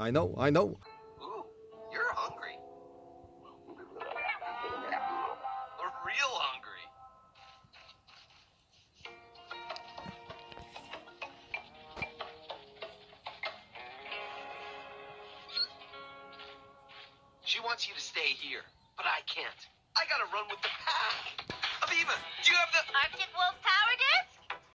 I know, I know. Ooh, you're hungry. Real hungry. She wants you to stay here, but I can't. I gotta run with the pack. Aviva, do you have the... Arctic Wolf Power Disc?